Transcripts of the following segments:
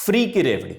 Free की रेवड़ी।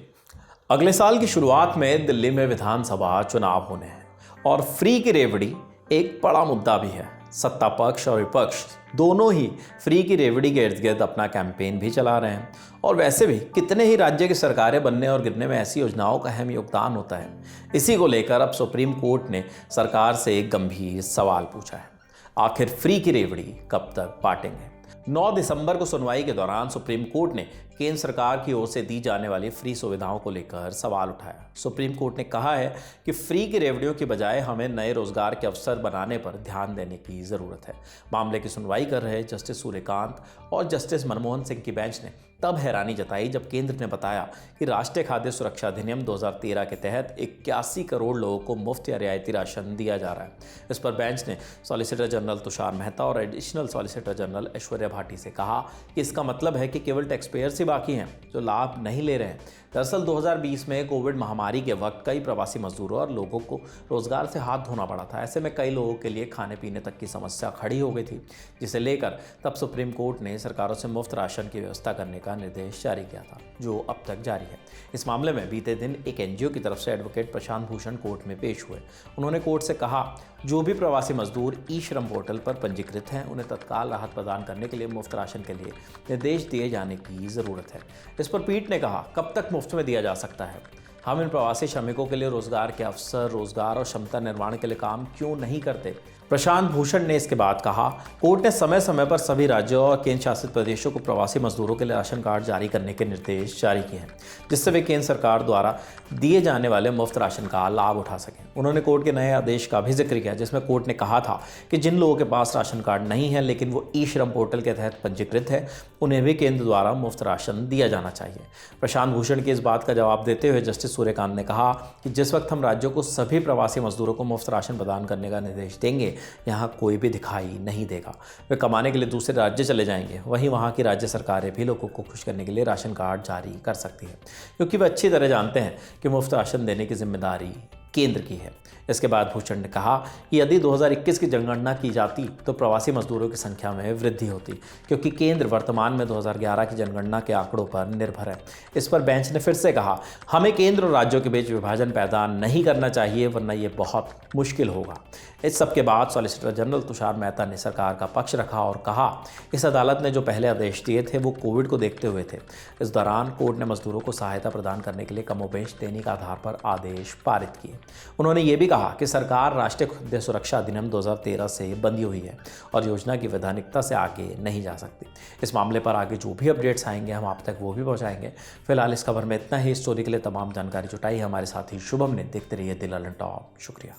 अगले साल की शुरुआत में दिल्ली में विधानसभा चुनाव होने हैं और फ्री की रेवड़ी एक बड़ा मुद्दा भी है। सत्ता पक्ष और विपक्ष दोनों ही फ्री की रेवड़ी के इर्द गिर्द अपना कैंपेन भी चला रहे हैं। और वैसे भी कितने ही राज्य की सरकारें बनने और गिरने में ऐसी योजनाओं का अहम योगदान होता है। इसी को लेकर अब सुप्रीम कोर्ट ने सरकार से एक गंभीर सवाल पूछा है, आखिर फ्री की रेवड़ी कब तक बांटेंगे। 9 दिसंबर को सुनवाई के दौरान सुप्रीम कोर्ट ने केंद्र सरकार की ओर से दी जाने वाली फ्री सुविधाओं को लेकर सवाल उठाया। सुप्रीम कोर्ट ने कहा है कि फ्री की रेवड़ियों की बजाय हमें नए रोजगार के अवसर बनाने पर ध्यान देने की जरूरत है। मामले की सुनवाई कर रहे जस्टिस सूर्यकांत और जस्टिस मनमोहन सिंह की बेंच ने तब हैरानी जताई जब केंद्र ने बताया कि राष्ट्रीय खाद्य सुरक्षा अधिनियम 2013 के तहत 81 करोड़ लोगों को मुफ्त या रियायती राशन दिया जा रहा है। इस पर बेंच ने सॉलिसिटर जनरल तुषार मेहता और additional solicitor general Aishwarya Bhati से कहा कि इसका मतलब है कि केवल टैक्स पेयर्स ही बाकी हैं जो लाभ नहीं ले रहे हैं। दरअसल 2020 में कोविड महामारी के वक्त कई प्रवासी मजदूरों और लोगों को रोजगार से हाथ धोना पड़ा था। ऐसे में कई लोगों के लिए खाने पीने तक की समस्या खड़ी हो गई थी, जिसे लेकर तब सुप्रीम कोर्ट ने सरकारों से मुफ्त राशन की व्यवस्था करने का निर्देश जारी किया था, जो अब तक जारी है। इस मामले में बीते दिन एक एनजीओ की तरफ से एडवोकेट प्रशांत भूषण कोर्ट में पेश हुए। उन्होंने कोर्ट से कहा, जो भी प्रवासी मजदूर ई श्रम पोर्टल पर पंजीकृत हैं उन्हें तत्काल राहत प्रदान करने के लिए मुफ्त राशन के लिए निर्देश दिए जाने की ज़रूरत है। इस पर पीठ ने कहा, कब तक मुफ्त में दिया जा सकता है? हम इन प्रवासी श्रमिकों के लिए रोजगार के अवसर, रोजगार और क्षमता निर्माण के लिए काम क्यों नहीं करते? प्रशांत भूषण ने इसके बाद कहा, कोर्ट ने समय समय पर सभी राज्यों और केंद्र शासित प्रदेशों को प्रवासी मजदूरों के लिए राशन कार्ड जारी करने के निर्देश जारी किए हैं, जिससे वे केंद्र सरकार द्वारा दिए जाने वाले मुफ्त राशन का लाभ उठा सकें। उन्होंने कोर्ट के नए आदेश का भी जिक्र किया, जिसमें कोर्ट ने कहा था कि जिन लोगों के पास राशन कार्ड नहीं है लेकिन वो ई श्रम पोर्टल के तहत पंजीकृत है, उन्हें भी केंद्र द्वारा मुफ्त राशन दिया जाना चाहिए। प्रशांत भूषण की इस बात का जवाब देते हुए जस्टिस सूर्यकांत ने कहा कि जिस वक्त हम राज्यों को सभी प्रवासी मजदूरों को मुफ्त राशन प्रदान करने का निर्देश देंगे, यहाँ कोई भी दिखाई नहीं देगा। वे कमाने के लिए दूसरे राज्य चले जाएंगे। वहीं वहाँ की राज्य सरकारें भी लोगों को खुश करने के लिए राशन कार्ड जारी कर सकती है, क्योंकि वे अच्छी तरह जानते हैं कि मुफ्त राशन देने की जिम्मेदारी केंद्र की है। इसके बाद भूषण ने कहा कि यदि 2021 की जनगणना की जाती तो प्रवासी मजदूरों की संख्या में वृद्धि होती, क्योंकि केंद्र वर्तमान में 2011 की जनगणना के आंकड़ों पर निर्भर है। इस पर बेंच ने फिर से कहा, हमें केंद्र और राज्यों के बीच विभाजन पैदा नहीं करना चाहिए, वरना ये बहुत मुश्किल होगा। इस सब के बाद सॉलिसिटर जनरल तुषार मेहता ने सरकार का पक्ष रखा और कहा, इस अदालत ने जो पहले आदेश दिए थे वो कोविड को देखते हुए थे। इस दौरान कोर्ट ने मजदूरों को सहायता प्रदान करने के लिए कमोबेश दैनिक आधार पर आदेश पारित किए। उन्होंने ये भी कहा कि सरकार राष्ट्रीय खाद्य सुरक्षा अधिनियम 2013 से बंधी हुई है और योजना की वैधानिकता से आगे नहीं जा सकती। इस मामले पर आगे जो भी अपडेट्स आएंगे हम आप तक वो भी पहुंचाएंगे। फिलहाल इस खबर में इतना ही। इस स्टोरी के लिए तमाम जानकारी जुटाई हमारे साथी शुभम ने। देखते रहिए दिल टॉप। शुक्रिया।